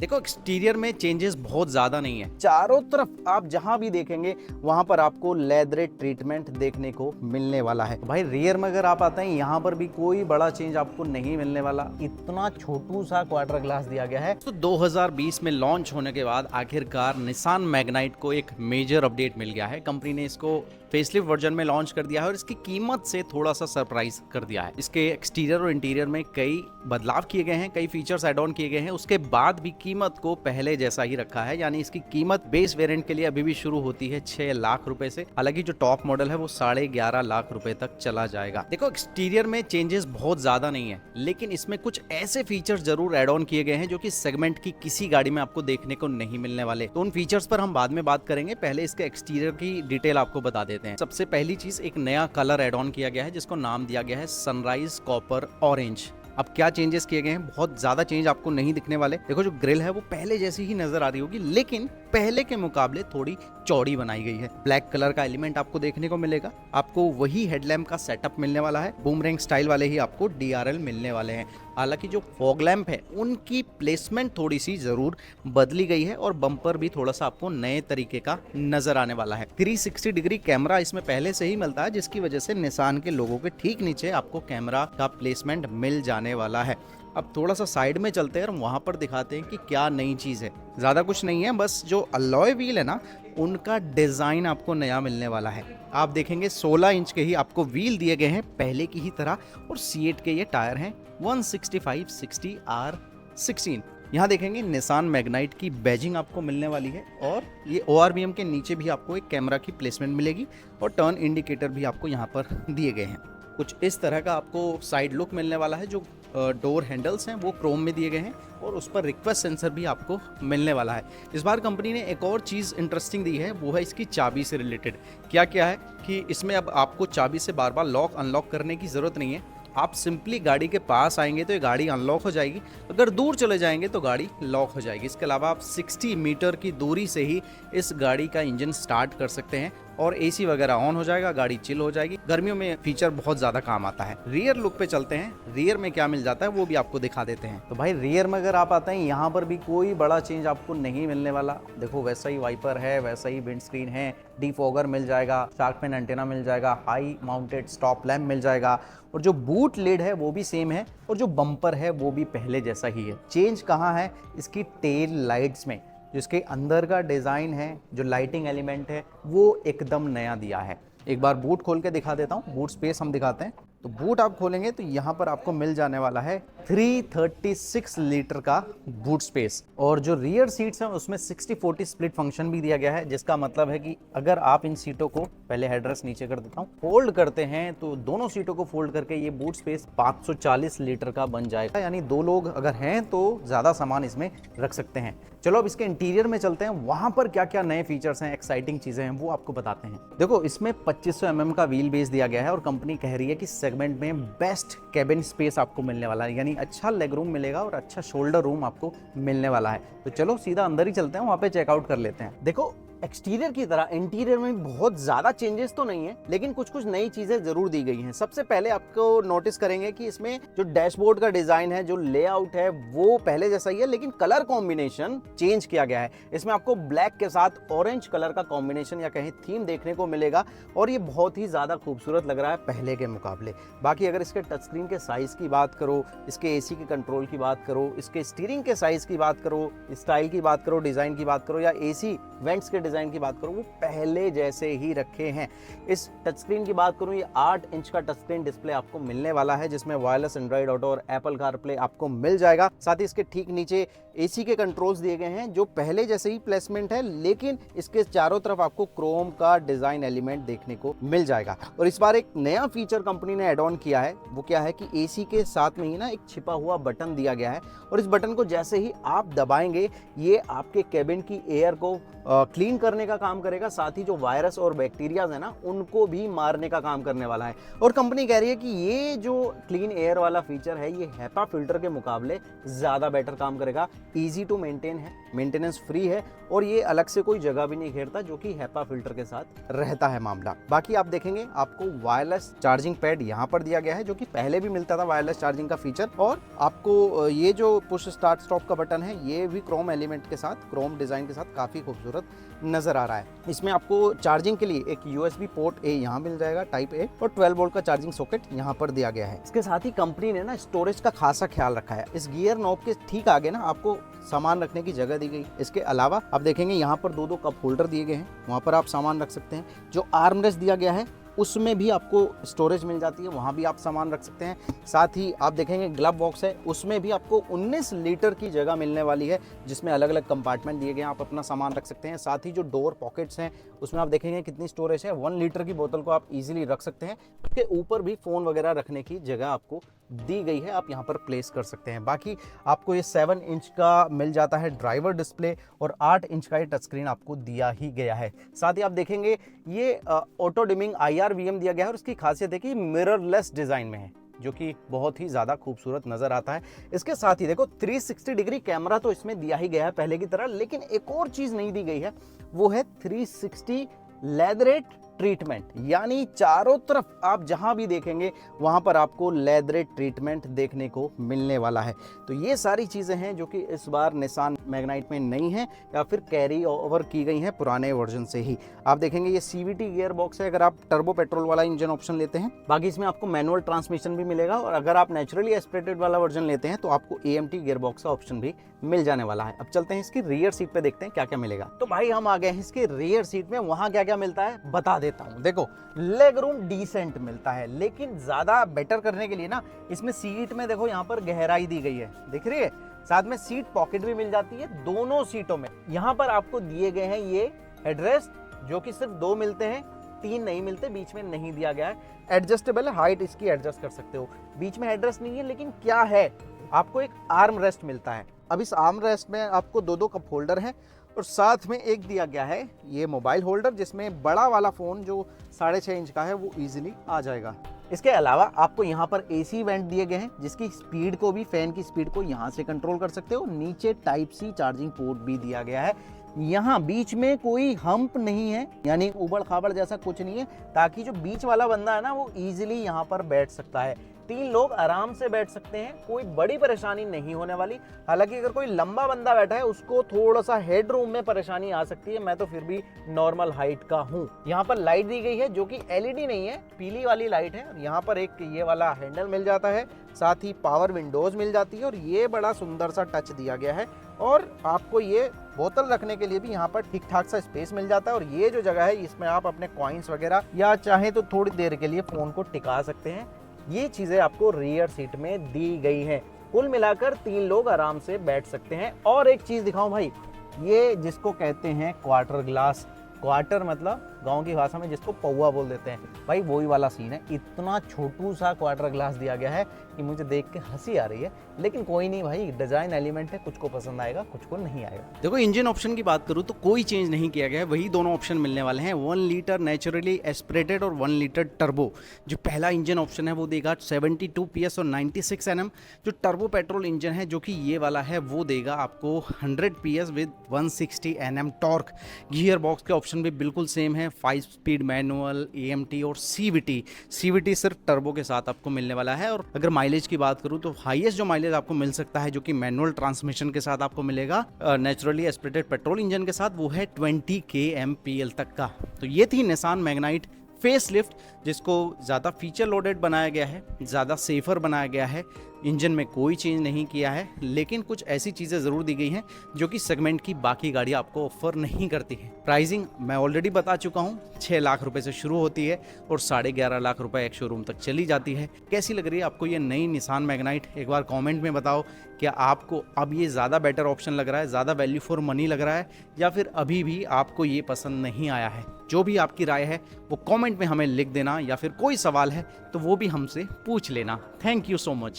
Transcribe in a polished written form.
देखो एक्सटीरियर में चेंजेस बहुत ज्यादा नहीं है। चारों तरफ आप जहां भी देखेंगे वहां पर आपको लेदरेट ट्रीटमेंट देखने को मिलने वाला है। भाई रियर में अगर आप आते हैं यहाँ पर भी कोई बड़ा चेंज आपको नहीं मिलने वाला। इतना छोटू सा क्वार्टर ग्लास दिया गया है। तो 2020 में लॉन्च होने के बाद आखिरकार निसान मैग्नाइट को एक मेजर अपडेट मिल गया है। कंपनी ने इसको फेसलिफ्ट वर्जन में लॉन्च कर दिया है और इसकी कीमत से थोड़ा सा सरप्राइज कर दिया है। इसके एक्सटीरियर और इंटीरियर में कई बदलाव किए गए हैं, कई फीचर्स एड ऑन किए गए हैं। उसके बाद भी कीमत को पहले जैसा ही रखा है, यानी इसकी कीमत बेस वेरिएंट के लिए अभी भी शुरू होती है 6 लाख रुपए से। हालांकि जो टॉप मॉडल है वो 11.5 लाख रुपए तक चला जाएगा। देखो एक्सटीरियर में चेंजेस बहुत ज्यादा नहीं है, लेकिन इसमें कुछ ऐसे फीचर्स जरूर एड ऑन किए गए हैं जो कि सेगमेंट की किसी गाड़ी में आपको देखने को नहीं मिलने वाले। तो उन फीचर्स पर हम बाद में बात करेंगे, पहले इसके एक्सटीरियर की डिटेल आपको बता देते हैं। सबसे पहली चीज, एक नया कलर एड ऑन किया गया है जिसको नाम दिया गया है सनराइज कॉपर ऑरेंज। अब क्या चेंजेस किए गए हैं? बहुत ज्यादा चेंज आपको नहीं दिखने वाले। देखो जो ग्रिल है वो पहले जैसी ही नजर आ रही होगी, लेकिन पहले के मुकाबले थोड़ी चौड़ी बनाई गई है। ब्लैक कलर का एलिमेंट आपको देखने को मिलेगा। आपको वही हेडलैम्प का सेटअप मिलने वाला है। बूमरैंग स्टाइल वाले ही आपको DRL मिलने वाले हैं। हालांकि जो फॉग लैंप है उनकी प्लेसमेंट थोड़ी सी जरूर बदली गई है और बम्पर भी थोड़ा सा आपको नए तरीके का नजर आने वाला है। 360 डिग्री कैमरा इसमें पहले से ही मिलता है, जिसकी वजह से निसान के लोगों के ठीक नीचे आपको कैमरा का प्लेसमेंट मिल जाने वाला है। अब थोड़ा सा साइड में चलते हैं और वहां पर दिखाते हैं कि क्या नई चीज है। ज्यादा कुछ नहीं है, बस जो अलॉय व्हील है ना उनका डिजाइन आपको नया मिलने वाला है। आप देखेंगे 16 इंच के ही आपको व्हील दिए गए हैं पहले की ही तरह, और C8 के ये टायर हैं 165/60R16। यहाँ देखेंगे निसान मैग्नाइट की बैजिंग आपको मिलने वाली है, और ये ORVM के नीचे भी आपको एक कैमरा की प्लेसमेंट मिलेगी और टर्न इंडिकेटर भी आपको यहाँ पर दिए गए हैं। कुछ इस तरह का आपको साइड लुक मिलने वाला है। जो डोर हैंडल्स हैं वो क्रोम में दिए गए हैं और उस पर रिक्वेस्ट सेंसर भी आपको मिलने वाला है। इस बार कंपनी ने एक और चीज़ इंटरेस्टिंग दी है, वो है इसकी चाबी से रिलेटेड। क्या क्या है कि इसमें अब आपको चाबी से बार बार लॉक अनलॉक करने की ज़रूरत नहीं है। आप सिंपली गाड़ी के पास आएंगे तो ये गाड़ी अनलॉक हो जाएगी, अगर दूर चले जाएंगे तो गाड़ी लॉक हो जाएगी। इसके अलावा आप 60 मीटर की दूरी से ही इस गाड़ी का इंजन स्टार्ट कर सकते हैं और AC वगैरह ऑन हो जाएगा, गाड़ी चिल हो जाएगी। गर्मियों में फीचर बहुत ज्यादा काम आता है। रियर लुक पे चलते हैं, रियर में क्या मिल जाता है वो भी आपको दिखा देते हैं। तो भाई रियर में अगर आप आते हैं यहाँ पर भी कोई बड़ा चेंज आपको नहीं मिलने वाला। देखो वैसा ही वाइपर है, वैसा ही विंड स्क्रीन है, डिफॉगर मिल जाएगा, शार्क फिन एंटेना मिल जाएगा, हाई माउंटेड स्टॉप लैम्प मिल जाएगा, और जो बूट लिड है वो भी सेम है, और जो बम्पर है वो भी पहले जैसा ही है। चेंज कहाँ है? इसकी टेल लाइट्स में। जिसके अंदर का डिज़ाइन है, जो लाइटिंग एलिमेंट है वो एकदम नया दिया है। एक बार बूट खोल के दिखा देता हूँ, बूट स्पेस हम दिखाते हैं। तो बूट आप खोलेंगे तो यहाँ पर आपको मिल जाने वाला है 336 लीटर का बूट स्पेस, और जो रियर सीट्स हैं उसमें 60-40 स्प्लिट फंक्शन भी दिया गया है, जिसका मतलब है कि अगर आप इन सीटों को, पहले हेडरेस्ट नीचे कर देता हूँ, फोल्ड करते हैं तो दोनों सीटों को फोल्ड करके ये बूट स्पेस 540 लीटर का बन जाएगा। यानी 2 लोग अगर हैं तो ज़्यादा सामान इसमें रख सकते हैं। चलो अब इसके इंटीरियर में चलते हैं, वहां पर क्या क्या नए फीचर्स हैं, एक्साइटिंग चीजें हैं, वो आपको बताते हैं। देखो इसमें 2500 mm का व्हील बेस दिया गया है और कंपनी कह रही है कि सेगमेंट में बेस्ट कैबिन स्पेस आपको मिलने वाला है, यानी अच्छा लेग रूम मिलेगा और अच्छा शोल्डर रूम आपको मिलने वाला है। तो चलो सीधा अंदर ही चलते हैं, वहां पे चेकआउट कर लेते हैं। देखो एक्सटीरियर की तरह इंटीरियर में बहुत ज्यादा चेंजेस तो नहीं है, लेकिन कुछ कुछ नई चीजें जरूर दी गई हैं। सबसे पहले आपको नोटिस करेंगे कि इसमें जो डैशबोर्ड का डिजाइन है, जो लेआउट है वो पहले जैसा ही है, लेकिन कलर कॉम्बिनेशन चेंज किया गया है। इसमें आपको ब्लैक के साथ ऑरेंज कलर का कॉम्बिनेशन या कहीं थीम देखने को मिलेगा, और ये बहुत ही ज्यादा खूबसूरत लग रहा है पहले के मुकाबले। बाकी अगर इसके टच स्क्रीन के साइज की बात करो, इसके AC के कंट्रोल की बात करो, इसके स्टीयरिंग के साइज की बात करो, स्टाइल की बात करो, डिजाइन की बात करो, या AC वेंट्स के डिजाइन की बात करूं, वो पहले जैसे ही रखे हैं। इस टच स्क्रीन की बात करूं, ये 8 इंच का टच स्क्रीन डिस्प्ले आपको मिलने वाला है, जिसमें वायरलेस एंड्रॉइड ऑटो और एप्पल कारप्ले आपको मिल जाएगा। साथ ही इसके ठीक नीचे AC के कंट्रोल्स दिए गए हैं, जो पहले जैसे ही प्लेसमेंट है, लेकिन इसके चारों तरफ आपको क्रोम का डिजाइन एलिमेंट देखने को मिल जाएगा। और इस बार एक नया फीचर कंपनी ने एड ऑन किया है, वो क्या है कि AC के साथ में ही ना एक छिपा हुआ बटन दिया गया है, और इस बटन को जैसे ही आप दबाएंगे ये आपके केबिन की एयर को क्लीन करने का काम करेगा, साथ ही जो वायरस और बैक्टीरियाज है ना उनको भी मारने का काम करने वाला है। और कंपनी कह रही है कि ये जो क्लीन एयर वाला फीचर है ये HEPA फिल्टर के मुकाबले ज्यादा बेटर काम करेगा। ईजी टू मेंटेन है, मेंटेनेंस फ्री है और ये अलग से कोई जगह भी नहीं घेरता, जो कि HEPA फिल्टर के साथ रहता है मामला। बाकी आप देखेंगे आपको वायरलेस चार्जिंग पैड यहाँ पर दिया गया है, जो कि पहले भी मिलता था वायरलेस चार्जिंग का फीचर। और आपको ये जो पुश स्टार्ट स्टॉप का बटन है ये भी क्रोम एलिमेंट के साथ, क्रोम डिजाइन के साथ काफी खूबसूरत नजर आ रहा है। इसमें आपको चार्जिंग के लिए एक USB पोर्ट A यहाँ मिल जाएगा टाइप A, और 12 वोल्ट का चार्जिंग सॉकेट यहाँ पर दिया गया है। इसके साथ ही कंपनी ने ना स्टोरेज का खासा ख्याल रखा है। इस गियर नॉब के ठीक आगे ना आपको सामान रखने की जगह दी गई। इसके अलावा आप देखेंगे यहाँ पर दो कप होल्डर दिए गए हैं, वहाँ पर आप सामान रख सकते हैं। जो आर्म रेस्ट दिया गया है उसमें भी आपको स्टोरेज मिल जाती है, वहाँ भी आप सामान रख सकते हैं। साथ ही आप देखेंगे ग्लव बॉक्स है, उसमें भी आपको 19 लीटर की जगह मिलने वाली है, जिसमें अलग अलग कंपार्टमेंट दिए गए हैं, आप अपना सामान रख सकते हैं। साथ ही जो डोर पॉकेट्स हैं उसमें आप देखेंगे कितनी स्टोरेज है, 1 लीटर की बोतल को आप इजीली रख सकते हैं। उसके ऊपर भी फ़ोन वगैरह रखने की जगह आपको दी गई है, आप यहाँ पर प्लेस कर सकते हैं। बाकी आपको ये 7 इंच का मिल जाता है ड्राइवर डिस्प्ले और 8 इंच का ये टच स्क्रीन आपको दिया ही गया है। साथ ही आप देखेंगे ये ऑटो डिमिंग IRVM दिया गया है और उसकी खासियत है कि मिररलेस डिज़ाइन में है, जो कि बहुत ही ज़्यादा खूबसूरत नज़र आता है। इसके साथ ही देखो 360 डिग्री कैमरा तो इसमें दिया ही गया है पहले की तरह, लेकिन एक और चीज़ नहीं दी गई है, वो है 360 लेदरेट ट्रीटमेंट, यानी चारों तरफ आप जहां भी देखेंगे वहां पर आपको लेदरेट ट्रीटमेंट देखने को मिलने वाला है। तो ये सारी चीज़ें हैं जो कि इस बार निसान मैग्नाइट में नहीं है या फिर कैरी ओवर की गई हैं पुराने वर्जन से ही। आप देखेंगे ये CVT गियर बॉक्स है अगर आप टर्बो पेट्रोल वाला इंजन ऑप्शन लेते हैं। बाकी इसमें आपको मैनुअल ट्रांसमिशन भी मिलेगा और अगर आप नेचुरली एस्पिरेटेड वाला वर्जन लेते हैं तो आपको AMT गियर बॉक्स का ऑप्शन भी मिल जाने वाला है। अब चलते हैं इसकी रियर सीट पे, देखते हैं क्या क्या मिलेगा। तो भाई हम आ गए हैं इसके रियर सीट में, वहां क्या क्या मिलता है बता देता हूं। देखो लेग रूम डिसेंट मिलता है, लेकिन ज्यादा बेटर करने के लिए ना इसमें सीट में देखो यहाँ पर गहराई दी गई है, दिख रही है। साथ में सीट पॉकेट भी मिल जाती है दोनों सीटों में। यहाँ पर आपको दिए गए हैं ये हेडरेस्ट, जो कि सिर्फ 2 मिलते हैं, 3 नहीं मिलते, बीच में नहीं दिया गया है। एडजस्टेबल है, हाइट इसकी एडजस्ट कर सकते हो। बीच में हेडरेस्ट नहीं है, लेकिन क्या है आपको एक आर्म रेस्ट मिलता है। अब इस आर्म रेस्ट में आपको 2 कप होल्डर है और साथ में एक दिया गया है ये मोबाइल होल्डर, जिसमें बड़ा वाला फ़ोन जो 6.5 इंच का है वो इजीली आ जाएगा। इसके अलावा आपको यहाँ पर AC वेंट दिए गए हैं, जिसकी स्पीड को भी, फैन की स्पीड को यहाँ से कंट्रोल कर सकते हो। नीचे टाइप C चार्जिंग पोर्ट भी दिया गया है। यहाँ बीच में कोई हम्प नहीं है, यानी उबड़ खाबड़ जैसा कुछ नहीं है, ताकि जो बीच वाला बंदा है ना वो इजीली यहाँ पर बैठ सकता है। 3 लोग आराम से बैठ सकते हैं, कोई बड़ी परेशानी नहीं होने वाली। हालांकि अगर कोई लंबा बंदा बैठा है उसको थोड़ा सा हेड रूम में परेशानी आ सकती है, मैं तो फिर भी नॉर्मल हाइट का हूँ। यहाँ पर लाइट दी गई है जो कि LED नहीं है, पीली वाली लाइट है। यहाँ पर एक ये वाला हैंडल मिल जाता है, साथ ही पावर विंडोज मिल जाती है और ये बड़ा सुंदर सा टच दिया गया है। और आपको ये बोतल रखने के लिए भी यहाँ पर ठीक ठाक सा स्पेस मिल जाता है। और ये जो जगह है इसमें आप अपने कॉइन्स वगैरह या चाहे तो थोड़ी देर के लिए फोन को टिका सकते हैं। ये चीजें आपको रियर सीट में दी गई हैं। कुल मिलाकर 3 लोग आराम से बैठ सकते हैं। और एक चीज दिखाऊं भाई, ये जिसको कहते हैं क्वार्टर ग्लास, क्वार्टर मतलब गांव की भाषा में जिसको पौवा बोल देते हैं, भाई वही वाला सीन है। इतना छोटू सा क्वार्टर ग्लास दिया गया है कि मुझे देख के हंसी आ रही है, लेकिन कोई नहीं भाई, डिजाइन एलिमेंट है, कुछ को पसंद आएगा कुछ को नहीं आएगा। देखो इंजन ऑप्शन की बात करूँ तो कोई चेंज नहीं किया गया है, वही दोनों ऑप्शन मिलने वाले हैं, 1 लीटर नेचुरली एस्पिरेटेड और 1 लीटर टर्बो। जो पहला इंजन ऑप्शन है वो देगा 72 PS और 96 Nm। जो टर्बो पेट्रोल इंजन है जो कि ये वाला है वो देगा आपको 100 PS with 160 Nm torque. Gear box के ऑप्शन भी बिल्कुल सेम है, 5 स्पीड मैनुअल, AMT और CVT सिर्फ टर्बो के साथ आपको मिलने वाला है। और अगर माइलेज की बात करूं तो हाईएस्ट जो माइलेज आपको मिल सकता है जो कि मैनुअल ट्रांसमिशन के साथ आपको मिलेगा नेचुरली एस्पिरेटेड पेट्रोल इंजन के साथ, वो है 20 kmpl तक का। तो ये थी निसान मैग्नाइट फेसलिफ्ट, जिसको ज़्यादा फीचर लोडेड बनाया गया है, ज़्यादा सेफर बनाया गया है। इंजन में कोई चेंज नहीं किया है, लेकिन कुछ ऐसी चीज़ें ज़रूर दी गई हैं जो कि सेगमेंट की बाकी गाड़ियाँ आपको ऑफर नहीं करती हैं। प्राइसिंग मैं ऑलरेडी बता चुका हूँ, 6 लाख रुपए से शुरू होती है और 11.5 लाख रुपए एक शोरूम तक चली जाती है। कैसी लग रही है आपको ये नई निसान मैग्नाइट? एक बार कमेंट में बताओ, क्या आपको अब ये ज़्यादा बेटर ऑप्शन लग रहा है, ज़्यादा वैल्यू फॉर मनी लग रहा है, या फिर अभी भी आपको ये पसंद नहीं आया है? जो भी आपकी राय है वो कमेंट में हमें लिख देना, या फिर कोई सवाल है तो वो भी हमसे पूछ लेना। Thank you so much.